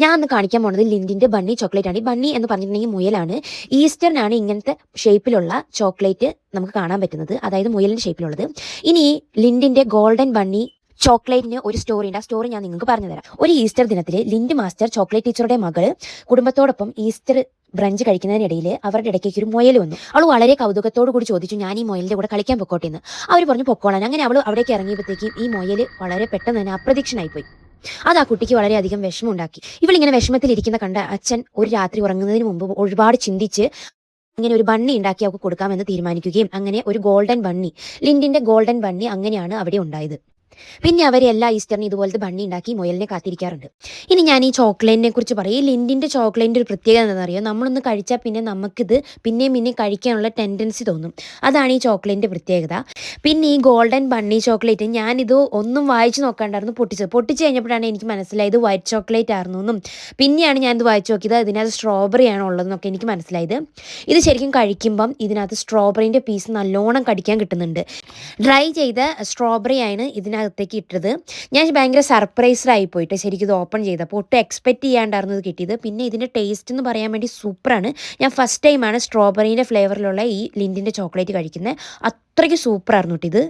ഞാൻ അന്ന് കാണിക്കാൻ പോകുന്നത് ലിൻഡിൻ്റെ ബണ്ണി ചോക്ലേറ്റ് ആണ്. ഈ ബണ്ണി എന്ന് പറഞ്ഞിട്ടുണ്ടെങ്കിൽ മുയലാണ്. ഈസ്റ്ററിനാണ് ഇങ്ങനത്തെ ഷേപ്പിലുള്ള ചോക്ലേറ്റ് നമുക്ക് കാണാൻ പറ്റുന്നത്, അതായത് മുയലിൻ്റെ ഷേപ്പിലുള്ളത്. ഇനി ലിൻഡിൻ്റെ ഗോൾഡൻ ബണ്ണി ചോക്ലേറ്റിന് ഒരു സ്റ്റോറി ഉണ്ട്. ആ സ്റ്റോറി ഞാൻ നിങ്ങൾക്ക് പറഞ്ഞു തരാം. ഒരു ഈസ്റ്റർ ദിനത്തിൽ ലിൻഡ് മാസ്റ്റർ ചോക്ലേറ്റ് ടീച്ചറുടെ മകള് കുടുംബത്തോടൊപ്പം ഈസ്റ്റർ ബ്രഞ്ച് കഴിക്കുന്നതിനിടയിൽ അവരുടെ ഇടയ്ക്കേക്ക് ഒരു മുയൽ വന്നു. അവൾ വളരെ കൗതുകത്തോടു കൂടി ചോദിച്ചു, ഞാൻ ഈ മുയലിൻ്റെ കൂടെ കളിക്കാൻ പൊക്കോട്ടെ എന്ന്. അവർ പറഞ്ഞു പൊക്കോളാൻ. അങ്ങനെ അവൾ അവിടേക്ക് ഇറങ്ങിയപ്പോഴത്തേക്കും ഈ മുയൽ വളരെ പെട്ടെന്ന് തന്നെ അപ്രത്യക്ഷനായിപ്പോയി. അത് ആ കുട്ടിക്ക് വളരെയധികം വിഷമമുണ്ടാക്കി. ഇവളിങ്ങനെ വിഷമത്തിലിരിക്കുന്ന കണ്ട അച്ഛൻ ഒരു രാത്രി ഉറങ്ങുന്നതിന് മുമ്പ് ഒരുപാട് ചിന്തിച്ച് ഇങ്ങനെ ഒരു ബണ്ണി ഉണ്ടാക്കി അവൾക്ക് കൊടുക്കാമെന്ന് തീരുമാനിക്കുകയും അങ്ങനെ ഒരു ഗോൾഡൻ ബണ്ണി, ലിൻഡിൻ്റെ ഗോൾഡൻ ബണ്ണി അങ്ങനെയാണ് അവിടെ ഉണ്ടായത്. പിന്നെ അവർ എല്ലാ ഈസ്റ്ററിനും ഇതുപോലത്തെ ബണ്ണി ഉണ്ടാക്കി മുയലിനെ കാത്തിരിക്കാറുണ്ട്. ഇനി ഞാൻ ഈ ചോക്ലേറ്റിനെ കുറിച്ച് പറയും. ഈ ലിൻഡിൻ്റെ ചോക്ലേറ്റിൻ്റെ ഒരു പ്രത്യേകത എന്താണെന്ന് അറിയോ? നമ്മളൊന്ന് കഴിച്ചാൽ പിന്നെ നമുക്കിത് പിന്നെയും പിന്നെയും കഴിക്കാനുള്ള ടെൻഡൻസി തോന്നും. അതാണ് ഈ ചോക്ലേറ്റിൻ്റെ പ്രത്യേകത. പിന്നെ ഈ ഗോൾഡൻ ബണ്ണി ചോക്ലേറ്റ് ഞാനിത് ഒന്നും വായിച്ച് നോക്കാണ്ടായിരുന്നു പൊട്ടിച്ച് കഴിഞ്ഞപ്പോഴാണ് എനിക്ക് മനസ്സിലായത് വൈറ്റ് ചോക്ലേറ്റ് ആയിരുന്നു എന്നും. പിന്നെയാണ് ഞാനിത് വായിച്ച് നോക്കിയത് ഇതിനകത്ത് സ്ട്രോബെറി ആണ് ഉള്ളതെന്നൊക്കെ എനിക്ക് മനസ്സിലായത്. ഇത് ശരിക്കും കഴിക്കുമ്പം ഇതിനകത്ത് സ്ട്രോബെറിൻ്റെ പീസ് നല്ലോണം കടിക്കാൻ കിട്ടുന്നുണ്ട്. ഡ്രൈ ചെയ്ത സ്ട്രോബെറി ആണ് ഇതിനകത്തേക്ക് ഇട്ടത്. ഞാൻ ഭയങ്കര സർപ്രൈസ്ഡ് പോയിട്ട് ശരിക്കും ഇത് ഓപ്പൺ ചെയ്തപ്പോൾ ഒട്ടും എക്സ്പെക്റ്റ് ചെയ്യാണ്ടായിരുന്നു ഇത് കിട്ടിയത്. പിന്നെ ഇതിൻ്റെ ടേസ്റ്റ് എന്ന് പറയാൻ വേണ്ടി സൂപ്പറാണ്. ഞാൻ ഫസ്റ്റ് ടൈമാണ് സ്ട്രോബെറീൻ്റെ ഫ്ലേവറിലുള്ള ഈ ലിൻഡിൻ്റെ ചോക്ലേറ്റ് കഴിക്കുന്നത്. അത്രയ്ക്ക് സൂപ്പറായിരുന്നു കേട്ടോ ഇത്.